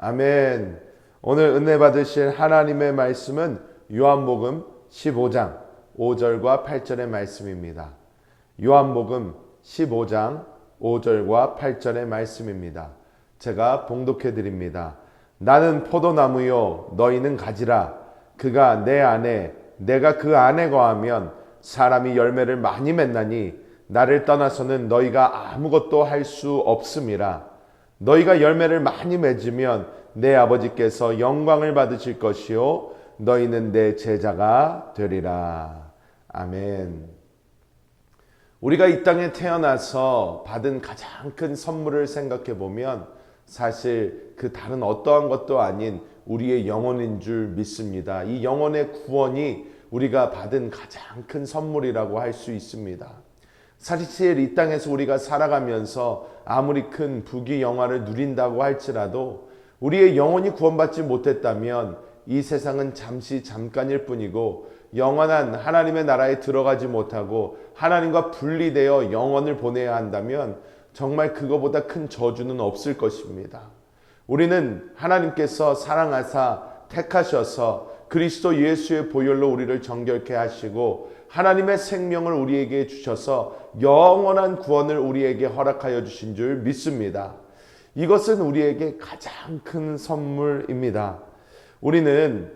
아멘. 오늘 은혜 받으실 하나님의 말씀은 요한복음 15장 5절과 8절의 말씀입니다. 요한복음 15장 5절과 8절의 말씀입니다. 제가 봉독해 드립니다. 나는 포도나무요 너희는 가지라. 그가 내 안에 내가 그 안에 거하면 사람이 열매를 많이 맺나니 나를 떠나서는 너희가 아무것도 할 수 없음이라. 너희가 열매를 많이 맺으면 내 아버지께서 영광을 받으실 것이요 너희는 내 제자가 되리라. 아멘. 우리가 이 땅에 태어나서 받은 가장 큰 선물을 생각해 보면 사실 그 다른 어떠한 것도 아닌 우리의 영혼인 줄 믿습니다. 이 영혼의 구원이 우리가 받은 가장 큰 선물이라고 할 수 있습니다. 사실 이 땅에서 우리가 살아가면서 아무리 큰 부귀 영화를 누린다고 할지라도 우리의 영혼이 구원받지 못했다면 이 세상은 잠시 잠깐일 뿐이고 영원한 하나님의 나라에 들어가지 못하고 하나님과 분리되어 영원을 보내야 한다면 정말 그거보다 큰 저주는 없을 것입니다. 우리는 하나님께서 사랑하사 택하셔서 그리스도 예수의 보혈로 우리를 정결케 하시고 하나님의 생명을 우리에게 주셔서 영원한 구원을 우리에게 허락하여 주신 줄 믿습니다. 이것은 우리에게 가장 큰 선물입니다. 우리는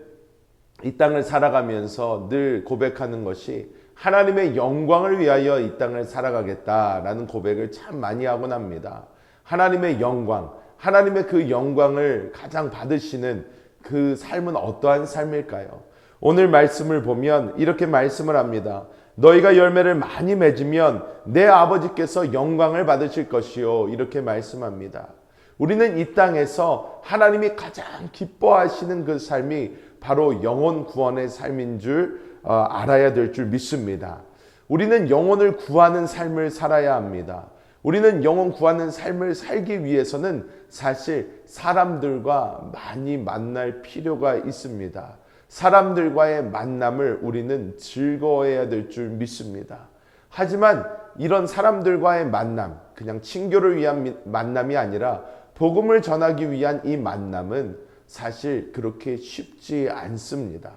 이 땅을 살아가면서 늘 고백하는 것이 하나님의 영광을 위하여 이 땅을 살아가겠다라는 고백을 참 많이 하곤 합니다. 하나님의 영광, 하나님의 그 영광을 가장 받으시는 그 삶은 어떠한 삶일까요? 오늘 말씀을 보면 이렇게 말씀을 합니다. 너희가 열매를 많이 맺으면 내 아버지께서 영광을 받으실 것이요. 이렇게 말씀합니다. 우리는 이 땅에서 하나님이 가장 기뻐하시는 그 삶이 바로 영혼 구원의 삶인 줄 알아야 될 줄 믿습니다. 우리는 영혼을 구하는 삶을 살아야 합니다. 우리는 영혼 구하는 삶을 살기 위해서는 사실 사람들과 많이 만날 필요가 있습니다. 사람들과의 만남을 우리는 즐거워해야 될 줄 믿습니다. 하지만 이런 사람들과의 만남, 그냥 친교를 위한 만남이 아니라 복음을 전하기 위한 이 만남은 사실 그렇게 쉽지 않습니다.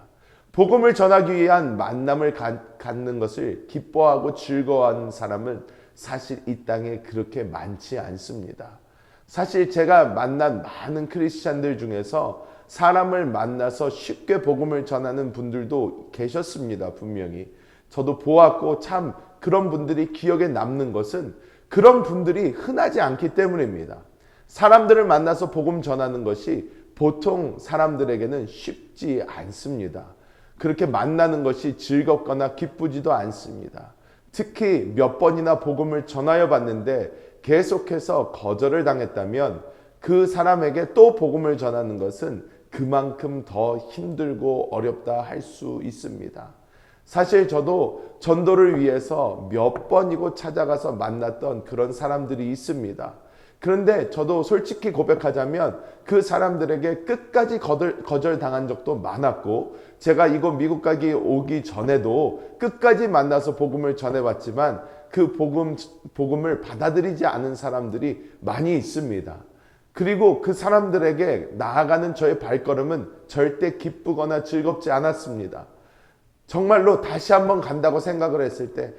복음을 전하기 위한 만남을 갖는 것을 기뻐하고 즐거워하는 사람은 사실 이 땅에 그렇게 많지 않습니다. 사실 제가 만난 많은 크리스찬들 중에서 사람을 만나서 쉽게 복음을 전하는 분들도 계셨습니다. 분명히. 저도 보았고 참 그런 분들이 기억에 남는 것은 그런 분들이 흔하지 않기 때문입니다. 사람들을 만나서 복음 전하는 것이 보통 사람들에게는 쉽지 않습니다. 그렇게 만나는 것이 즐겁거나 기쁘지도 않습니다. 특히 몇 번이나 복음을 전하여 봤는데 계속해서 거절을 당했다면 그 사람에게 또 복음을 전하는 것은 그만큼 더 힘들고 어렵다 할 수 있습니다. 사실 저도 전도를 위해서 몇 번이고 찾아가서 만났던 그런 사람들이 있습니다. 그런데 저도 솔직히 고백하자면 그 사람들에게 끝까지 거절당한 적도 많았고 제가 이곳 미국 오기 전에도 끝까지 만나서 복음을 전해왔지만 그 복음을 받아들이지 않은 사람들이 많이 있습니다. 그리고 그 사람들에게 나아가는 저의 발걸음은 절대 기쁘거나 즐겁지 않았습니다. 정말로 다시 한번 간다고 생각을 했을 때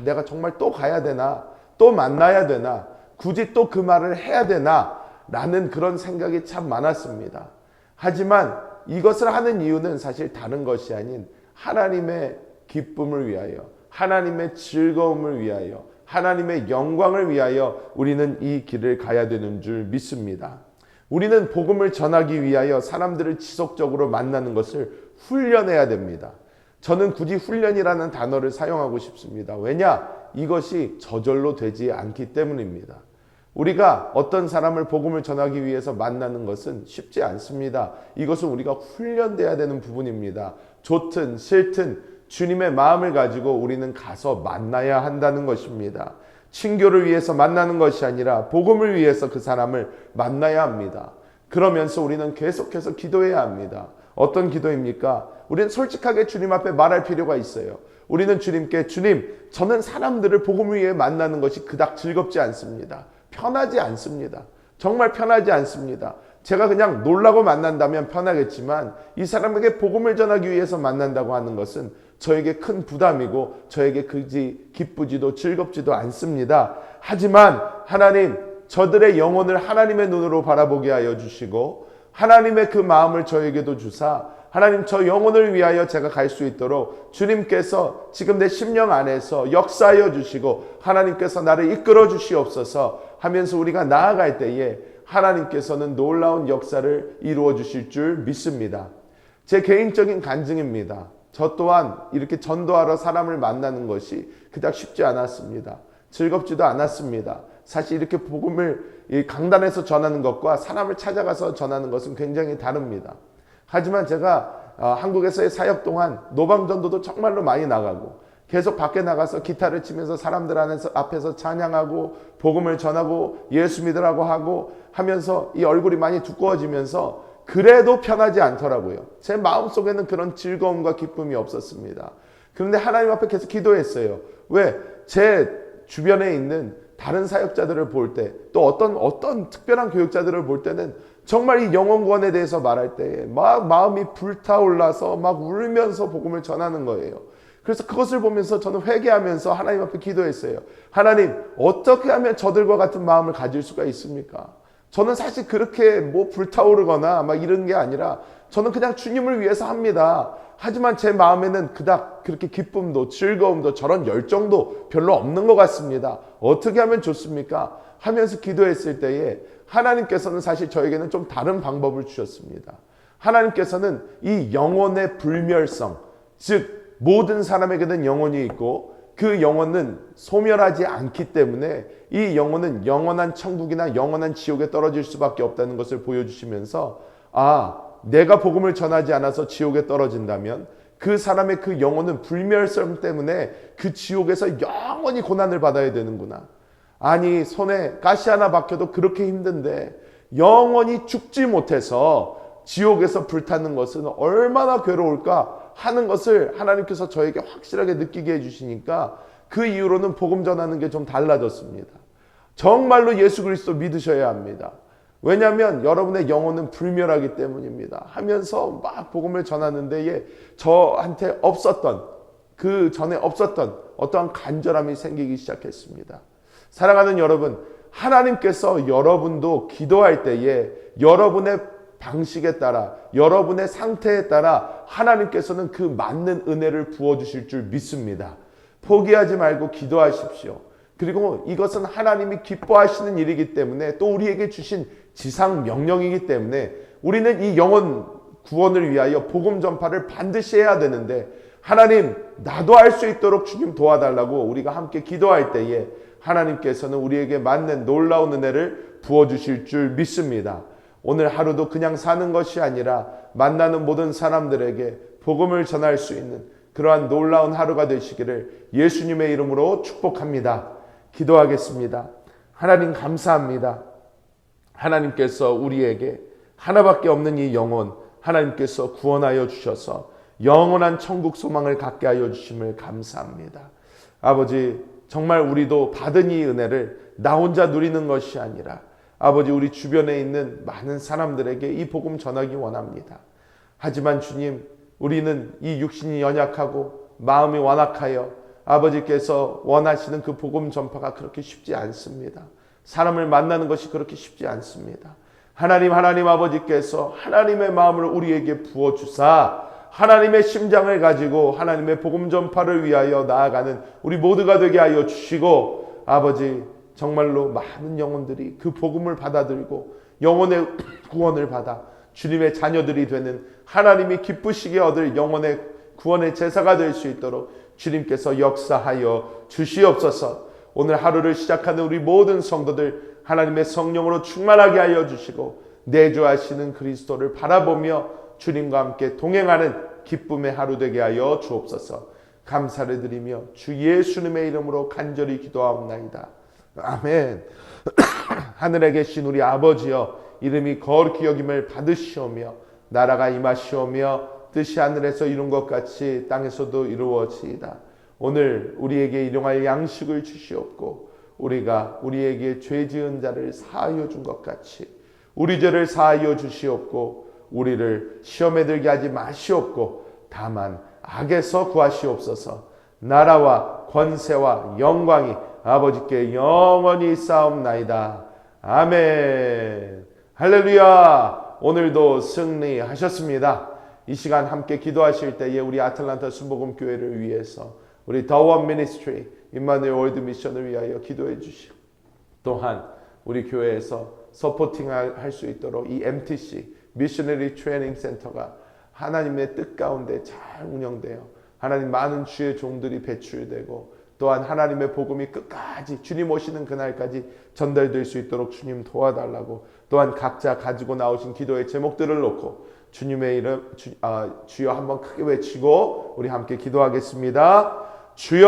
내가 정말 또 가야 되나? 또 만나야 되나? 굳이 또 그 말을 해야 되나? 라는 그런 생각이 참 많았습니다. 하지만 이것을 하는 이유는 사실 다른 것이 아닌 하나님의 기쁨을 위하여, 하나님의 즐거움을 위하여, 하나님의 영광을 위하여 우리는 이 길을 가야 되는 줄 믿습니다. 우리는 복음을 전하기 위하여 사람들을 지속적으로 만나는 것을 훈련해야 됩니다. 저는 굳이 훈련이라는 단어를 사용하고 싶습니다. 왜냐? 이것이 저절로 되지 않기 때문입니다. 우리가 어떤 사람을 복음을 전하기 위해서 만나는 것은 쉽지 않습니다. 이것은 우리가 훈련돼야 되는 부분입니다. 좋든 싫든 주님의 마음을 가지고 우리는 가서 만나야 한다는 것입니다. 친교를 위해서 만나는 것이 아니라 복음을 위해서 그 사람을 만나야 합니다. 그러면서 우리는 계속해서 기도해야 합니다. 어떤 기도입니까? 우리는 솔직하게 주님 앞에 말할 필요가 있어요. 우리는 주님께 주님, 저는 사람들을 복음을 위해 만나는 것이 그닥 즐겁지 않습니다. 편하지 않습니다. 정말 편하지 않습니다. 제가 그냥 놀라고 만난다면 편하겠지만 이 사람에게 복음을 전하기 위해서 만난다고 하는 것은 저에게 큰 부담이고 저에게 그지 기쁘지도 즐겁지도 않습니다. 하지만 하나님, 저들의 영혼을 하나님의 눈으로 바라보게 하여 주시고 하나님의 그 마음을 저에게도 주사 하나님, 저 영혼을 위하여 제가 갈 수 있도록 주님께서 지금 내 심령 안에서 역사하여 주시고 하나님께서 나를 이끌어 주시옵소서 하면서 우리가 나아갈 때에 하나님께서는 놀라운 역사를 이루어 주실 줄 믿습니다. 제 개인적인 간증입니다. 저 또한 이렇게 전도하러 사람을 만나는 것이 그닥 쉽지 않았습니다. 즐겁지도 않았습니다. 사실 이렇게 복음을 강단에서 전하는 것과 사람을 찾아가서 전하는 것은 굉장히 다릅니다. 하지만 제가 한국에서의 사역 동안 노방전도도 정말로 많이 나가고 계속 밖에 나가서 기타를 치면서 사람들 앞에서 찬양하고 복음을 전하고 예수 믿으라고 하고 하면서 이 얼굴이 많이 두꺼워지면서 그래도 편하지 않더라고요. 제 마음속에는 그런 즐거움과 기쁨이 없었습니다. 그런데 하나님 앞에 계속 기도했어요. 왜? 제 주변에 있는 다른 사역자들을 볼 때 또 어떤 특별한 교육자들을 볼 때는 정말 이 영혼 구원에 대해서 말할 때에 막 마음이 불타올라서 막 울면서 복음을 전하는 거예요. 그래서 그것을 보면서 저는 회개하면서 하나님 앞에 기도했어요. 하나님, 어떻게 하면 저들과 같은 마음을 가질 수가 있습니까? 저는 사실 그렇게 뭐 불타오르거나 막 이런 게 아니라 저는 그냥 주님을 위해서 합니다. 하지만 제 마음에는 그닥 그렇게 기쁨도 즐거움도 저런 열정도 별로 없는 것 같습니다. 어떻게 하면 좋습니까? 하면서 기도했을 때에 하나님께서는 사실 저에게는 좀 다른 방법을 주셨습니다. 하나님께서는 이 영혼의 불멸성, 즉 모든 사람에게는 영혼이 있고 그 영혼은 소멸하지 않기 때문에 이 영혼은 영원한 천국이나 영원한 지옥에 떨어질 수밖에 없다는 것을 보여주시면서 내가 복음을 전하지 않아서 지옥에 떨어진다면 그 사람의 그 영혼은 불멸성 때문에 그 지옥에서 영원히 고난을 받아야 되는구나. 아니, 손에 가시 하나 박혀도 그렇게 힘든데 영원히 죽지 못해서 지옥에서 불타는 것은 얼마나 괴로울까 하는 것을 하나님께서 저에게 확실하게 느끼게 해주시니까 그 이후로는 복음 전하는 게 좀 달라졌습니다. 정말로 예수 그리스도 믿으셔야 합니다. 왜냐하면 여러분의 영혼은 불멸하기 때문입니다. 하면서 막 복음을 전하는 데에 저한테 그 전에 없었던 어떠한 간절함이 생기기 시작했습니다. 사랑하는 여러분, 하나님께서 여러분도 기도할 때에 여러분의 방식에 따라 여러분의 상태에 따라 하나님께서는 그 맞는 은혜를 부어주실 줄 믿습니다. 포기하지 말고 기도하십시오. 그리고 이것은 하나님이 기뻐하시는 일이기 때문에 또 우리에게 주신 지상 명령이기 때문에 우리는 이 영혼 구원을 위하여 복음 전파를 반드시 해야 되는데 하나님, 나도 할 수 있도록 주님 도와달라고 우리가 함께 기도할 때에 하나님께서는 우리에게 맞는 놀라운 은혜를 부어주실 줄 믿습니다. 오늘 하루도 그냥 사는 것이 아니라 만나는 모든 사람들에게 복음을 전할 수 있는 그러한 놀라운 하루가 되시기를 예수님의 이름으로 축복합니다. 기도하겠습니다. 하나님, 감사합니다. 하나님께서 우리에게 하나밖에 없는 이 영혼 하나님께서 구원하여 주셔서 영원한 천국 소망을 갖게 하여 주심을 감사합니다. 아버지, 정말 우리도 받은 이 은혜를 나 혼자 누리는 것이 아니라 아버지, 우리 주변에 있는 많은 사람들에게 이 복음 전하기 원합니다. 하지만 주님, 우리는 이 육신이 연약하고 마음이 완악하여 아버지께서 원하시는 그 복음 전파가 그렇게 쉽지 않습니다. 사람을 만나는 것이 그렇게 쉽지 않습니다. 하나님 아버지께서 하나님의 마음을 우리에게 부어주사 하나님의 심장을 가지고 하나님의 복음 전파를 위하여 나아가는 우리 모두가 되게 하여 주시고 아버지, 정말로 많은 영혼들이 그 복음을 받아들고 영혼의 구원을 받아 주님의 자녀들이 되는 하나님이 기쁘시게 얻을 영혼의 구원의 제사가 될 수 있도록 주님께서 역사하여 주시옵소서. 오늘 하루를 시작하는 우리 모든 성도들 하나님의 성령으로 충만하게 하여 주시고 내주하시는 그리스도를 바라보며 주님과 함께 동행하는 기쁨의 하루 되게 하여 주옵소서. 감사를 드리며 주 예수님의 이름으로 간절히 기도하옵나이다. 아멘. 하늘에 계신 우리 아버지여, 이름이 거룩히 여김을 받으시오며 나라가 임하시오며 뜻이 하늘에서 이룬 것 같이 땅에서도 이루어지이다. 오늘 우리에게 일용할 양식을 주시옵고 우리가 우리에게 죄 지은 자를 사하여 준 것 같이 우리 죄를 사하여 주시옵고 우리를 시험에 들게 하지 마시옵고 다만 악에서 구하시옵소서. 나라와 권세와 영광이 아버지께 영원히 있사옵나이다. 아멘. 할렐루야. 오늘도 승리하셨습니다. 이 시간 함께 기도하실 때에 우리 아틀란타 순복음 교회를 위해서 우리 더원 미니스트리 임마누엘 월드 미션을 위하여 기도해 주시고 또한 우리 교회에서 서포팅 할 수 있도록 이 MTC 미셔너리 트레이닝 센터가 하나님의 뜻 가운데 잘 운영되어 하나님 많은 주의 종들이 배출되고 또한 하나님의 복음이 끝까지 주님 오시는 그날까지 전달될 수 있도록 주님 도와달라고 또한 각자 가지고 나오신 기도의 제목들을 놓고 주님의 이름 주여 한번 크게 외치고 우리 함께 기도하겠습니다. 주여